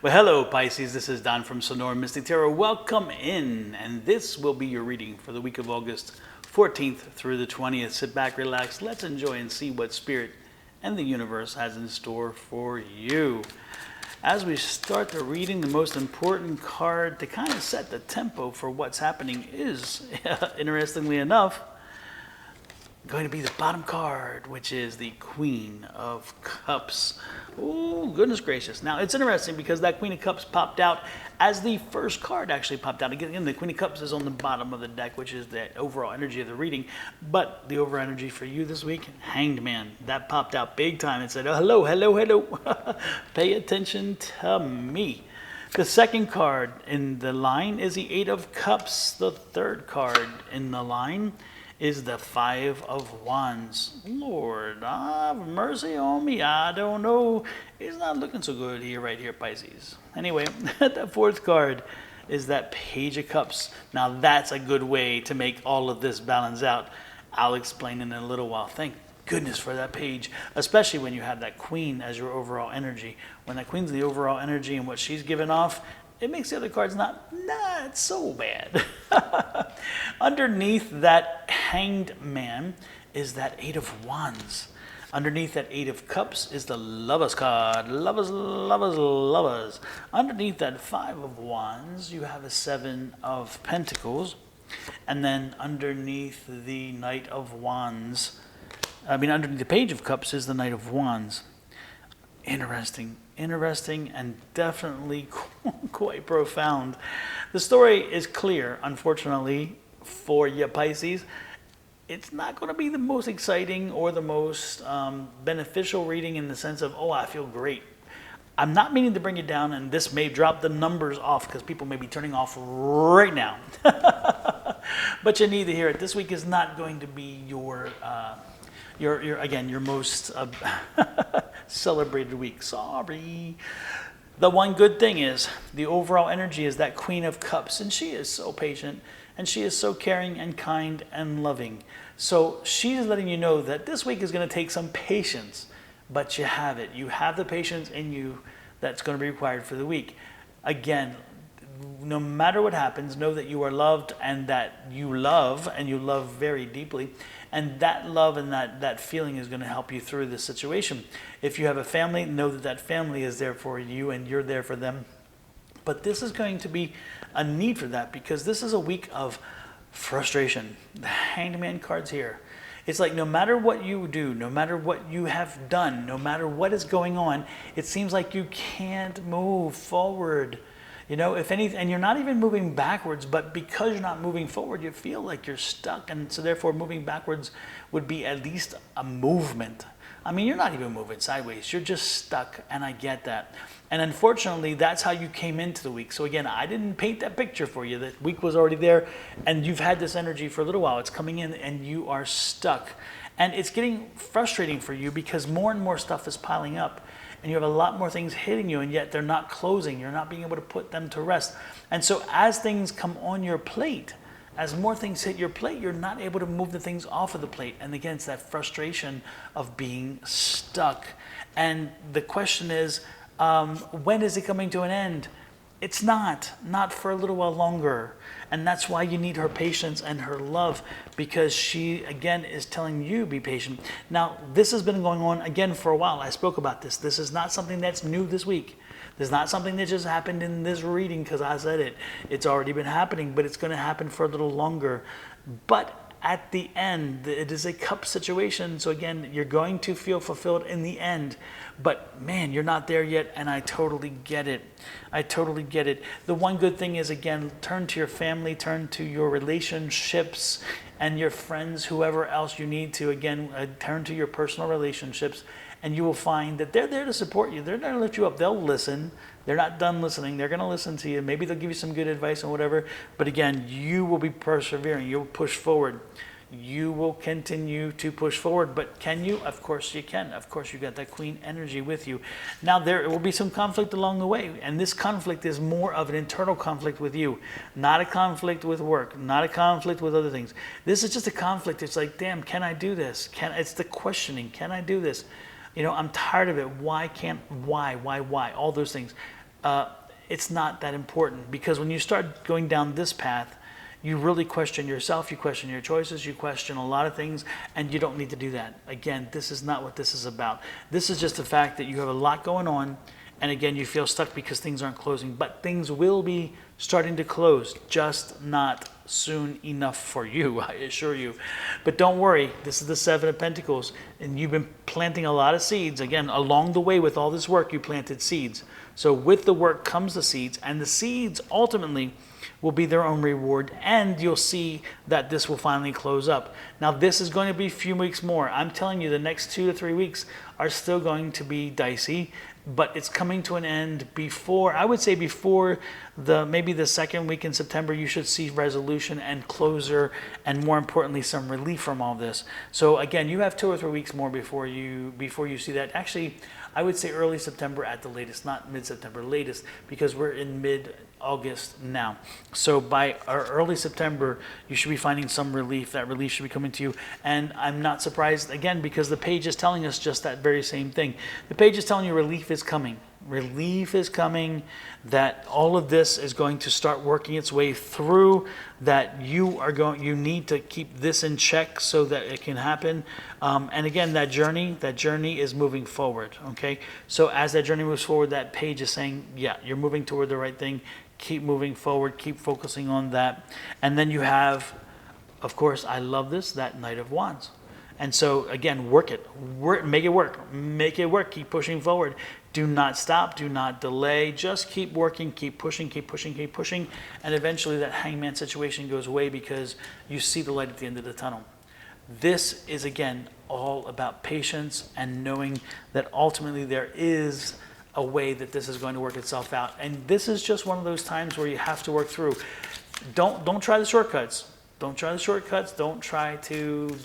Well, hello Pisces, this is Don from Sonoran Mystic Tarot. Welcome in, and this will be your reading for the week of August 14th through the 20th. Sit back, relax, let's enjoy and see what Spirit and the universe has in store for you. As we start the reading, the most important card to kind of set the tempo for what's happening is, interestingly enough, going to be the bottom card, which is the Queen of Cups. Oh, goodness gracious. Now, it's interesting because that Queen of Cups popped out as the first card actually popped out. Again, the Queen of Cups is on the bottom of the deck, which is the overall energy of the reading. But the overall energy for you this week, Hanged Man. That popped out big time and said, oh, hello, hello, hello. Pay attention to me. The second card in the line is the Eight of Cups. The third card in the line is the Five of Wands. Lord, have mercy on me. I don't know. It's not looking so good here, right here, Pisces. Anyway, the fourth card is that Page of Cups. Now that's a good way to make all of this balance out. I'll explain in a little while. Thank goodness for that page, especially when you have that Queen as your overall energy. When that Queen's the overall energy and what she's given off, it makes the other cards not so bad. Underneath that Hanged Man is that Eight of Wands. Underneath that Eight of Cups is the Lovers card. Lovers, lovers, lovers. Underneath that Five of Wands, you have a Seven of Pentacles. And then underneath the Knight of Wands, underneath the Page of Cups is the Knight of Wands. Interesting and definitely quite profound. The story is clear, unfortunately, for you Pisces. It's not going to be the most exciting or the most beneficial reading in the sense of, oh, I feel great. I'm not meaning to bring you down, and this may drop the numbers off because people may be turning off right now. But you need to hear it. This week is not going to be your most celebrated week. Sorry. The one good thing is the overall energy is that Queen of Cups, and she is so patient and she is so caring and kind and loving. So she's letting you know that this week is going to take some patience, but you have it. You have the patience in you that's going to be required for the week. Again, no matter what happens, know that you are loved and that you love, and you love very deeply. And that love and that feeling is going to help you through this situation. If you have a family, know that that family is there for you and you're there for them. But this is going to be a need for that because this is a week of frustration. The Hanged Man card's here. It's like no matter what you do, no matter what you have done, no matter what is going on, it seems like you can't move forward. You know, if anything, and you're not even moving backwards, but because you're not moving forward, you feel like you're stuck. And so therefore moving backwards would be at least a movement. I mean, you're not even moving sideways. You're just stuck, and I get that. And unfortunately, that's how you came into the week. So again, I didn't paint that picture for you. The week was already there, and you've had this energy for a little while. It's coming in, and you are stuck. And it's getting frustrating for you because more and more stuff is piling up. And you have a lot more things hitting you, and yet they're not closing. You're not being able to put them to rest. And so as things come on your plate, as more things hit your plate, you're not able to move the things off of the plate. And again, it's that frustration of being stuck. And the question is, when is it coming to an end? It's not for a little while longer. And that's why you need her patience and her love, because she, again, is telling you be patient. Now, this has been going on, again, for a while. I spoke about this. This is not something that's new this week. This is not something that just happened in this reading because I said it. It's already been happening, but it's going to happen for a little longer. But at the end, it is a cup situation. So again, you're going to feel fulfilled in the end. But man, you're not there yet, and I totally get it. I totally get it. The one good thing is, again, turn to your family, turn to your relationships and your friends, whoever else you need to. Again, turn to your personal relationships, and you will find that they're there to support you. They're there to lift you up. They'll listen. They're not done listening. They're going to listen to you. Maybe they'll give you some good advice and whatever. But again, you will be persevering. You'll push forward. You will continue to push forward. But can you? Of course you can. Of course you got that Queen energy with you. Now there will be some conflict along the way. And this conflict is more of an internal conflict with you. Not a conflict with work. Not a conflict with other things. This is just a conflict. It's like, damn, can I do this? It's the questioning. Can I do this? You know, I'm tired of it. Why? All those things. it's not that important, because when you start going down this path, you really question yourself, you question your choices, you question a lot of things, and you don't need to do that. Again, this is not what this is about. This is just the fact that you have a lot going on, and again, you feel stuck because things aren't closing, but things will be starting to close, just not soon enough for you, I assure you. But don't worry, this is the Seven of Pentacles, and you've been planting a lot of seeds. Again, along the way with all this work, you planted seeds. So with the work comes the seeds, and the seeds ultimately will be their own reward, and you'll see that this will finally close up. Now, this is going to be a few weeks more. I'm telling you, the next 2 to 3 weeks are still going to be dicey, but it's coming to an end before, I would say before maybe the second week in September. You should see resolution and closure, and more importantly, some relief from all this. So again, you have 2 or 3 weeks more before you see that. Actually, I would say early September at the latest, not mid-September, latest, because we're in mid-August now. So by early September, you should be finding some relief. That relief should be coming to you. And I'm not surprised, again, because the page is telling us just that very same thing. The page is telling you relief is coming. Relief is coming, that all of this is going to start working its way through, that you need to keep this in check so that it can happen. And again, that journey is moving forward, okay? So as that journey moves forward, that page is saying, yeah, you're moving toward the right thing. Keep moving forward, keep focusing on that. And then you have, of course, I love this, that Knight of Wands. And so again, make it work, keep pushing forward. Do not stop, do not delay, just keep working, keep pushing, and eventually that hangman situation goes away because you see the light at the end of the tunnel. This is, again, all about patience and knowing that ultimately there is a way that this is going to work itself out. And this is just one of those times where you have to work through. Don't try the shortcuts. Don't try the shortcuts. Don't try to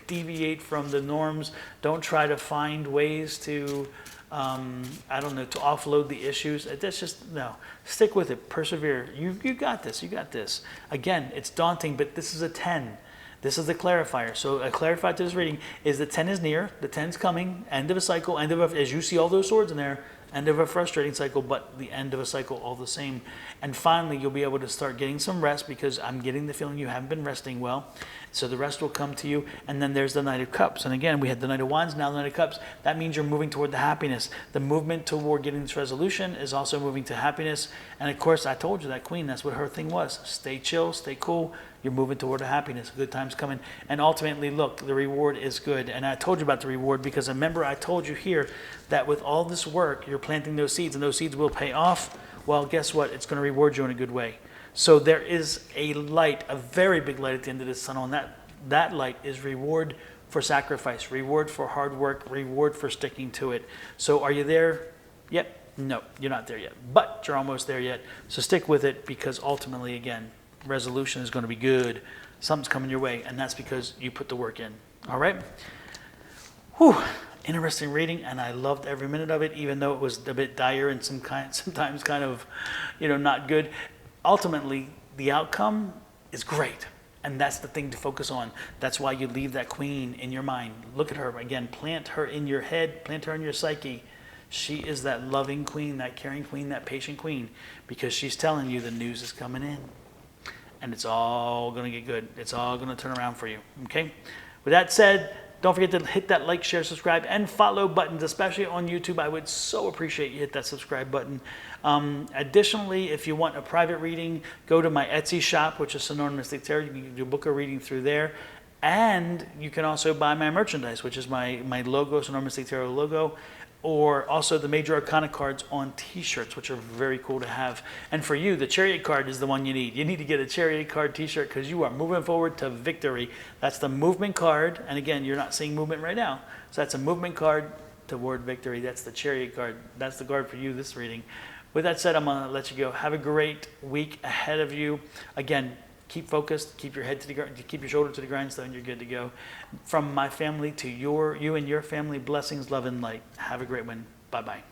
deviate from the norms. Don't try to find ways to, to offload the issues. That's just, no. Stick with it. Persevere. You got this. You got this. Again, it's daunting, but this is a 10. This is the clarifier. So a clarifier to this reading is the 10 is near. The 10 is coming. End of a cycle. As you see all those swords in there, end of a frustrating cycle, but the end of a cycle all the same. And finally, you'll be able to start getting some rest, because I'm getting the feeling you haven't been resting well. So the rest will come to you. And then there's the Knight of Cups. And again, we had the Knight of Wands, now the Knight of Cups. That means you're moving toward the happiness. The movement toward getting this resolution is also moving to happiness. And of course, I told you that Queen, that's what her thing was. Stay chill, stay cool. You're moving toward the happiness. Good time's coming. And ultimately, look, the reward is good. And I told you about the reward because remember I told you here that with all this work, you're planting those seeds, and those seeds will pay off. Well, guess what? It's going to reward you in a good way. So there is a light, a very big light at the end of this tunnel, and that light is reward for sacrifice, reward for hard work, reward for sticking to it. So are you there yet? No, you're not there yet, but you're almost there yet. So stick with it, because ultimately, again, resolution is going to be good. Something's coming your way, and that's because you put the work in. All right? Whew. Interesting reading, and I loved every minute of it, even though it was a bit dire and sometimes kind of, not good. Ultimately, the outcome is great, and that's the thing to focus on. That's why you leave that Queen in your mind. Look at her again. Plant her in your head. Plant her in your psyche. She is that loving Queen, that caring Queen, that patient Queen, because she's telling you the news is coming in, and it's all going to get good. It's all going to turn around for you. Okay? With that said, don't forget to hit that like, share, subscribe, and follow buttons, especially on YouTube. I would so appreciate you hit that subscribe button. Additionally, if you want a private reading, go to my Etsy shop, which is Sonoran Mystic Tarot. You can book a reading through there. And you can also buy my merchandise, which is my logo, Sonoran Mystic Tarot logo, or also the Major Arcana cards on t-shirts, which are very cool to have. And for you, the Chariot card is the one you need. You need to get a Chariot card t-shirt because you are moving forward to victory. That's the movement card. And again, you're not seeing movement right now. So that's a movement card toward victory. That's the Chariot card. That's the card for you this reading. With that said, I'm going to let you go. Have a great week ahead of you. Again, keep focused, keep your head to the ground, keep your shoulder to the grindstone, you're good to go. From my family to you and your family, blessings, love, and light. Have a great one. Bye-bye.